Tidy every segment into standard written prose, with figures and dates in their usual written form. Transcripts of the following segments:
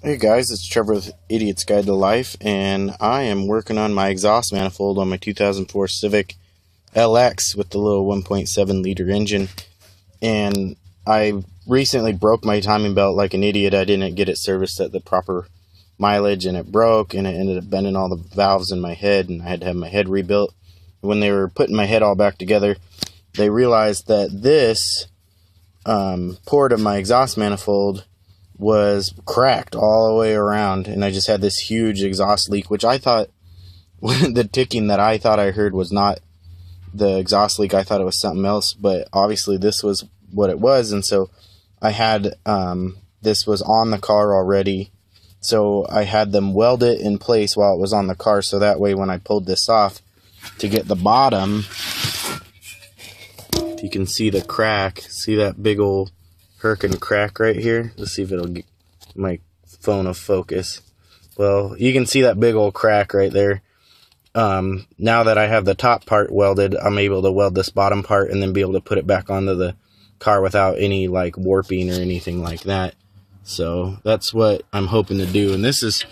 Hey guys, it's Trevor with Idiot's Guide to Life, and I am working on my exhaust manifold on my 2004 Civic LX with the little 1.7 liter engine. And I recently broke my timing belt like an idiot. I didn't get it serviced at the proper mileage, and it broke, and it ended up bending all the valves in my head, and I had to have my head rebuilt. When they were putting my head all back together, they realized that this port of my exhaust manifold was cracked all the way around, and I just had this huge exhaust leak, which I thought the ticking that I thought I heard was not the exhaust leak. I thought it was something else, but obviously this was what it was. And so I had this was on the car already, so I had them weld it in place while it was on the car, so that way when I pulled this off to get the bottom, if you can see the crack, see that big old hurricane crack right here. Let's see if it'll get my phone will focus. Well, you can see that big old crack right there. Now that I have the top part welded, I'm able to weld this bottom part and then be able to put it back onto the car without any like warping or anything like that. So that's what I'm hoping to do. And this is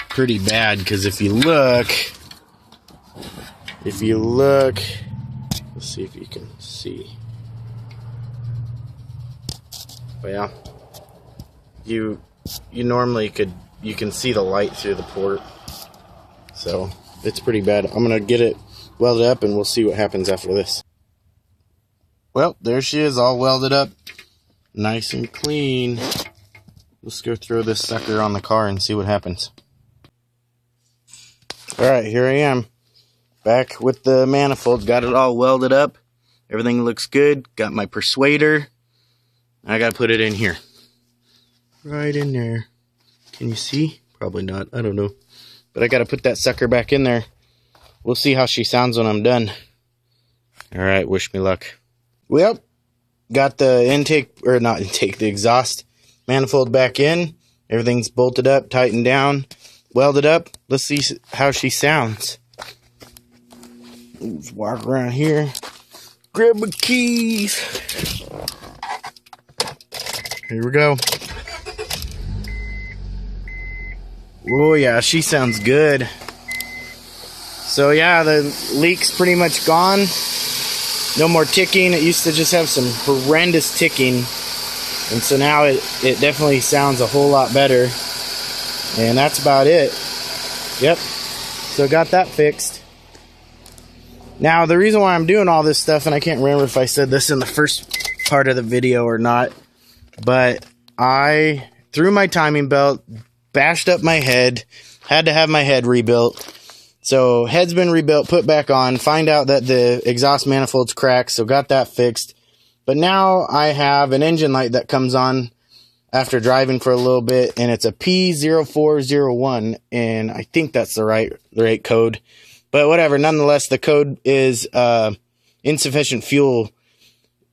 pretty bad because if you look, let's see if you can see. Well, you normally you can see the light through the port, so it's pretty bad. I'm gonna get it welded up and we'll see what happens after this. Well, there she is, all welded up, nice and clean. Let's go throw this sucker on the car and see what happens. Alright, here I am, back with the manifold. Got it all welded up, everything looks good. Got my persuader. I gotta put it in here. Right in there. Can you see? Probably not. I don't know. But I gotta put that sucker back in there. We'll see how she sounds when I'm done. Alright, wish me luck. Well, got the the exhaust manifold back in. Everything's bolted up, tightened down, welded up. Let's see how she sounds. Let's walk around here. Grab my keys. Here we go. Oh yeah, she sounds good. So yeah, the leak's pretty much gone. No more ticking. It used to just have some horrendous ticking. And so now it definitely sounds a whole lot better. And that's about it. Yep. So got that fixed. Now the reason why I'm doing all this stuff, and I can't remember if I said this in the first part of the video or not, but I threw my timing belt, bashed up my head, had to have my head rebuilt. So head's been rebuilt, put back on, find out that the exhaust manifold's cracked, so got that fixed. But now I have an engine light that comes on after driving for a little bit, and it's a P0401, and I think that's the right code. But whatever, nonetheless, the code is insufficient fuel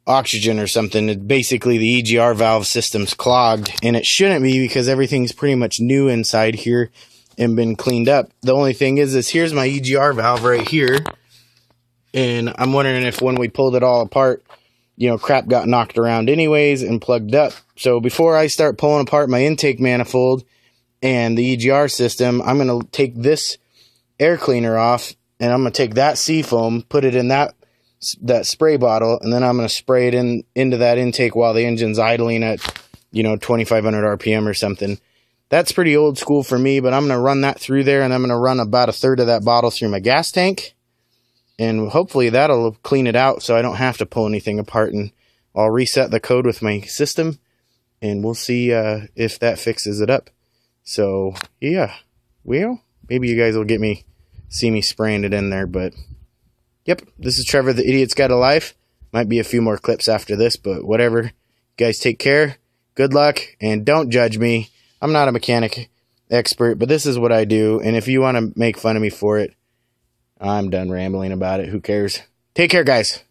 oxygen or something. Basically the EGR valve system's clogged, and it shouldn't be because everything's pretty much new inside here and been cleaned up. The only thing is here's my EGR valve right here, and I'm wondering if when we pulled it all apart, you know, crap got knocked around anyways and plugged up. So before I start pulling apart my intake manifold and the EGR system, I'm going to take this air cleaner off, and I'm going to take that seafoam, put it in that spray bottle, and then I'm going to spray it into that intake while the engine's idling at, you know, 2,500 RPM or something. That's pretty old school for me, but I'm going to run that through there, and I'm going to run about a third of that bottle through my gas tank, and hopefully that'll clean it out so I don't have to pull anything apart, and I'll reset the code with my system, and we'll see if that fixes it up. So yeah, well, maybe you guys will see me spraying it in there, but yep, this is Trevor, the Idiot's Guide to Life. Might be a few more clips after this, but whatever. You guys take care, good luck, and don't judge me. I'm not a mechanic expert, but this is what I do, and if you want to make fun of me for it, I'm done rambling about it. Who cares? Take care, guys.